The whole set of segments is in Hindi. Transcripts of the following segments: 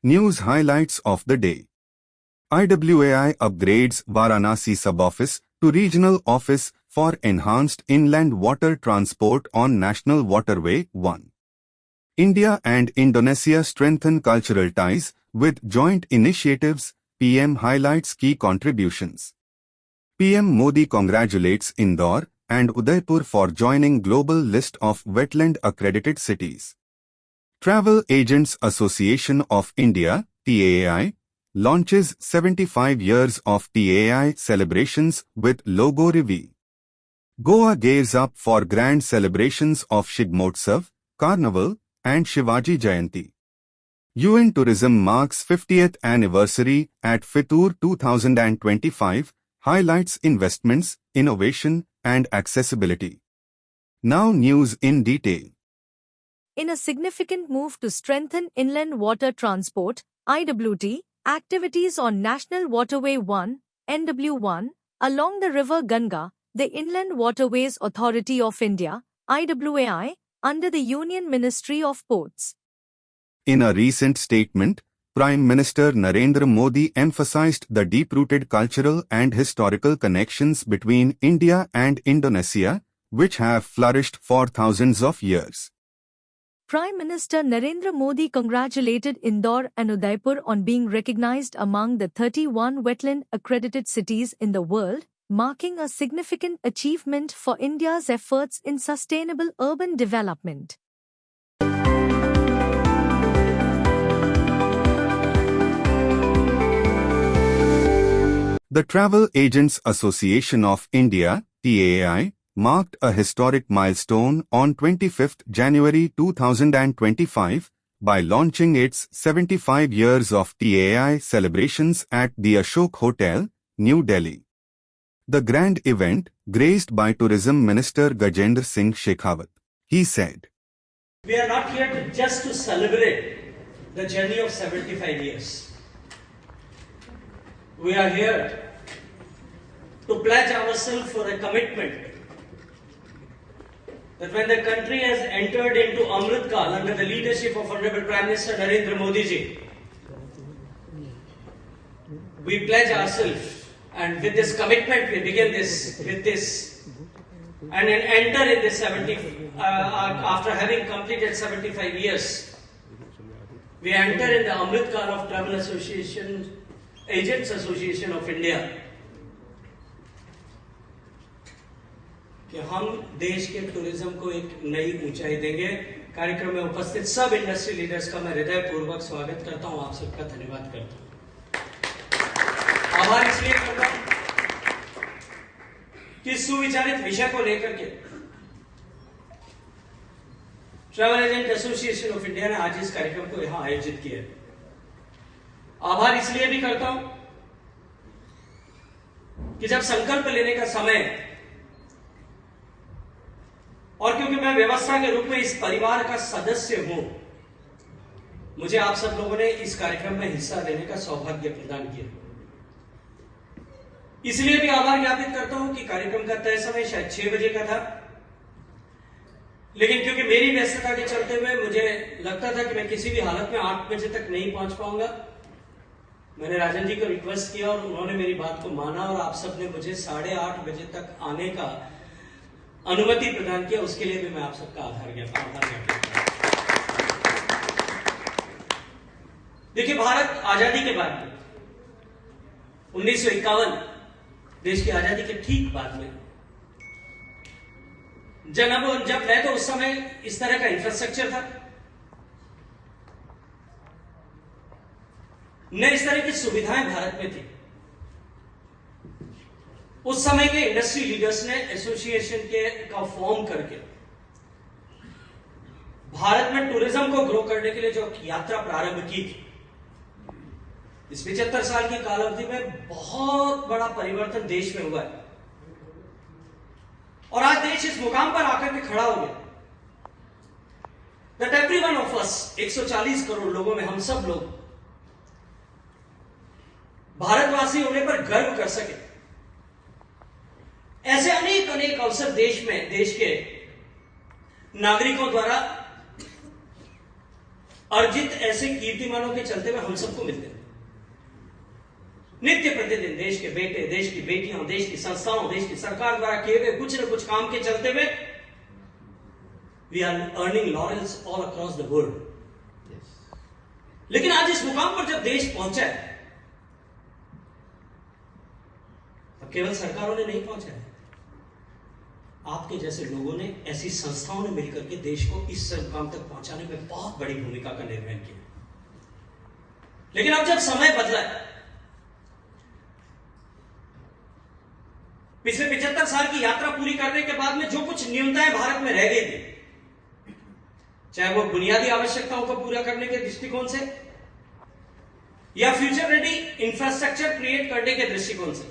News highlights of the day. IWAI upgrades Varanasi sub-office to regional office for enhanced inland water transport on National Waterway 1. India and Indonesia strengthen cultural ties with joint initiatives. PM highlights key contributions. PM Modi congratulates Indore and Udaipur for joining global list of wetland accredited cities. Travel Agents Association of India, TAI, launches 75 years of TAI celebrations with logo reveal. Goa gears up for grand celebrations of Shigmotsav, Carnival, and Shivaji Jayanti. UN Tourism marks 50th anniversary at Fitur 2025, highlights investments, innovation, and accessibility. Now news in detail. In a significant move to strengthen inland water transport, IWT, activities on National Waterway 1, NW1, along the river Ganga, the Inland Waterways Authority of India, IWAI, under the Union Ministry of Ports. In a recent statement, Prime Minister Narendra Modi emphasized the deep-rooted cultural and historical connections between India and Indonesia, which have flourished for thousands of years. Prime Minister Narendra Modi congratulated Indore and Udaipur on being recognized among the 31 wetland-accredited cities in the world, marking a significant achievement for India's efforts in sustainable urban development. The Travel Agents Association of India, TAI, marked a historic milestone on 25 January 2025 by launching its 75 years of TAI celebrations at the Ashok Hotel, New Delhi. The grand event, graced by Tourism Minister Gajendra Singh Shekhawat. He said, "We are not here just to celebrate the journey of 75 years. We are here to pledge ourselves for a commitment that when the country has entered into Amrit Kal under the leadership of Honorable Prime Minister Narendra Modi ji, we pledge ourselves, and with this commitment we begin with this and enter in this 70, after having completed 75 years, we enter in the Amrit Kal of Travel Agents Association of India, कि हम देश के टूरिज्म को एक नई ऊंचाई देंगे। कार्यक्रम में उपस्थित सब इंडस्ट्री लीडर्स का मैं हृदयपूर्वक स्वागत करता हूं, आप सबका धन्यवाद करता हूं। आभार इसलिए करता हूं कि सुविचारित विषय को लेकर के travel agent association of India ने आज इस कार्यक्रम को यहां आयोजित किया है। आभार इसलिए भी करता हूं कि जब संकल्प लेने का समय, और क्योंकि मैं व्यवस्था के रूप में इस परिवार का सदस्य हूं, मुझे आप सब लोगों ने इस कार्यक्रम में हिस्सा लेने का सौभाग्य प्रदान किया। इसलिए भी आभार ज्ञापित करता हूं कि कार्यक्रम का तय समय शायद 6 बजे का था, लेकिन क्योंकि मेरी व्यस्तता के चलते हुए मुझे लगता था कि मैं किसी भी हालत में 8 बजे तक नहीं पहुंच पाऊंगा। मैंने राजन जी को रिक्वेस्ट किया और उन्होंने मेरी बात को माना और आप सबने मुझे 8:30 बजे तक आने का अनुमति प्रदान किया। उसके लिए भी मैं आप सबका आभार ज्ञापित करता हूं। देखिए, भारत आजादी के बाद 1951 देश की आजादी के ठीक बाद में जब मैं, तो उस समय इस तरह का इंफ्रास्ट्रक्चर था, न इस तरह की सुविधाएं भारत में थी। उस समय के इंडस्ट्री लीडर्स ने एसोसिएशन का फॉर्म करके भारत में टूरिज्म को ग्रो करने के लिए जो यात्रा प्रारंभ की थी, इस 75 साल की कालावधि में बहुत बड़ा परिवर्तन देश में हुआ है और आज देश इस मुकाम पर आकर के खड़ा हो गया that every one of us, 140 crore लोगों में हम सब लोग भारतवासी होने पर गर्व कर सके। ऐसे अनेक अनेक अवसर देश में, देश के नागरिकों द्वारा अर्जित ऐसे कीर्तिमानों के चलते हुए हम सबको मिलते हैं। नित्य प्रतिदिन देश के बेटे, देश की बेटियां, देश की संस्थाओं, देश की सरकार द्वारा किए गए कुछ न कुछ काम के चलते हुए we are earning laurels all across the world. लेकिन आज इस मुकाम पर जब देश पहुंचा है, तब केवल सरकारों ने नहीं पहुंचा है, आपके जैसे लोगों ने, ऐसी संस्थाओं ने मिलकर के देश को इस मुकाम तक पहुंचाने में बहुत बड़ी भूमिका का निर्वहन किया। लेकिन अब जब समय बदला है, पिछले 75 साल की यात्रा पूरी करने के बाद में जो कुछ न्यूनताएं भारत में रह गई थी, चाहे वो बुनियादी आवश्यकताओं को पूरा करने के दृष्टिकोण से या फ्यूचर रेडी इंफ्रास्ट्रक्चर क्रिएट करने के दृष्टिकोण से,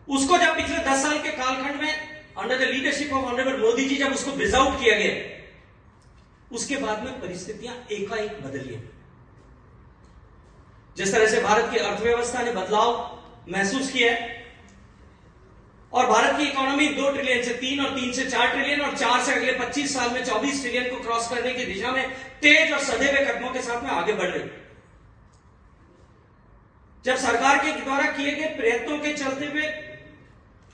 उसको जब पिछले 10 साल के कालखंड में under the leadership of honourable Modi ji जब उसको ब्रिज आउट किया गया, उसके बाद में परिस्थितियां एकाएक बदली हैं। जिस तरह से भारत की अर्थव्यवस्था ने बदलाव महसूस किया है और भारत की इकोनॉमी 2 ट्रिलियन से 3 और 3 से 4 ट्रिलियन और 4 से अगले 25 साल में 24 ट्रिलियन को क्रॉस करने की दिशा में तेज और सधे हुए कदमों के साथ में आगे बढ़ रही। जब सरकार के द्वारा किए गए प्रयत्नों के चलते हुए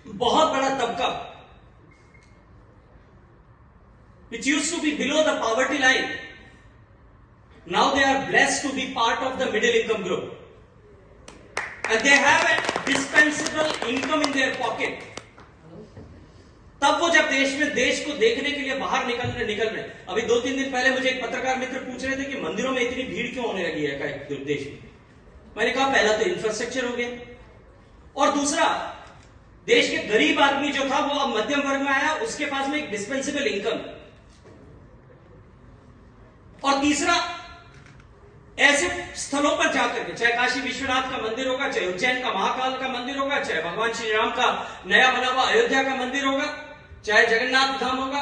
बहुत बड़ा तबका which used to be below the poverty line, now they are blessed to be part of the middle income group and they have a dispensable income in their pocket. तब वो जब देश को देखने के लिए बाहर निकल रहे। अभी 2-3 दिन पहले मुझे एक पत्रकार मित्र पूछ रहे थे कि मंदिरों में इतनी भीड़ क्यों होने लगी है देश में। मैंने कहा पहला तो इंफ्रास्ट्रक्चर हो गया और दूसरा देश के गरीब आदमी जो था वो अब मध्यम वर्ग में आया, उसके पास में एक डिस्पेंसेबल इनकम, और तीसरा ऐसे स्थलों पर जाकर के, चाहे काशी विश्वनाथ का मंदिर होगा, चाहे उज्जैन का महाकाल का मंदिर होगा, चाहे भगवान श्री राम का नया बना हुआ अयोध्या का मंदिर होगा, चाहे जगन्नाथ धाम होगा,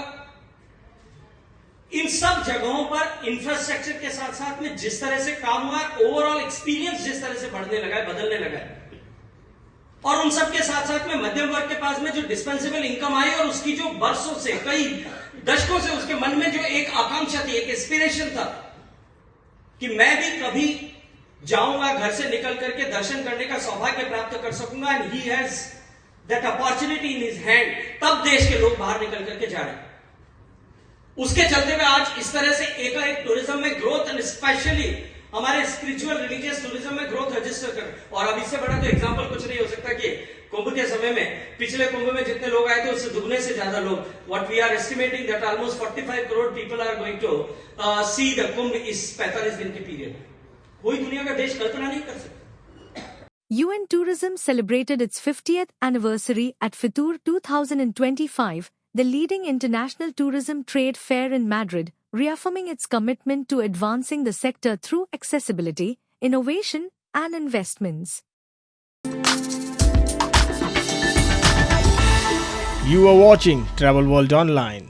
इन सब जगहों पर इंफ्रास्ट्रक्चर के साथ साथ में जिस तरह से काम हुआ है, ओवरऑल एक्सपीरियंस जिस तरह से बढ़ने लगा है, बदलने लगा है, और उन सब के साथ साथ में मध्यम वर्ग के पास में जो डिस्पेंसेबल इनकम आई और उसकी जो बरसों से, कई दशकों से उसके मन में जो एक आकांक्षा थी, एक एस्पिरेशन था कि मैं भी कभी जाऊंगा, घर से निकल करके दर्शन करने का सौभाग्य प्राप्त कर सकूंगा, and he has that opportunity in his hand, तब देश के लोग बाहर निकल करके जा रहे हैं। उसके चलते हुए आज इस तरह से एकाएक टूरिज्म में ग्रोथ एंड स्पेशली हमारे स्पिरिचुअल रिलीजियस टूरिज्म में ग्रोथ रजिस्टर कर, और अब इससे बड़ा तो एग्जांपल कुछ नहीं हो सकता कि कुंभ के समय में, पिछले कुंभ में जितने लोग आए थे उससे दुगने से ज्यादा लोग, what we are estimating that almost 45 crore people are going to see the Kumbh इस 45 दिन के पीरियड। कोई दुनिया का देश कल्पना नहीं कर सकता। UN Tourism celebrated its 50th anniversary at Fitur 2025, the leading international tourism trade fair in Madrid, reaffirming its commitment to advancing the sector through accessibility, innovation, and investments. You are watching Travel World Online.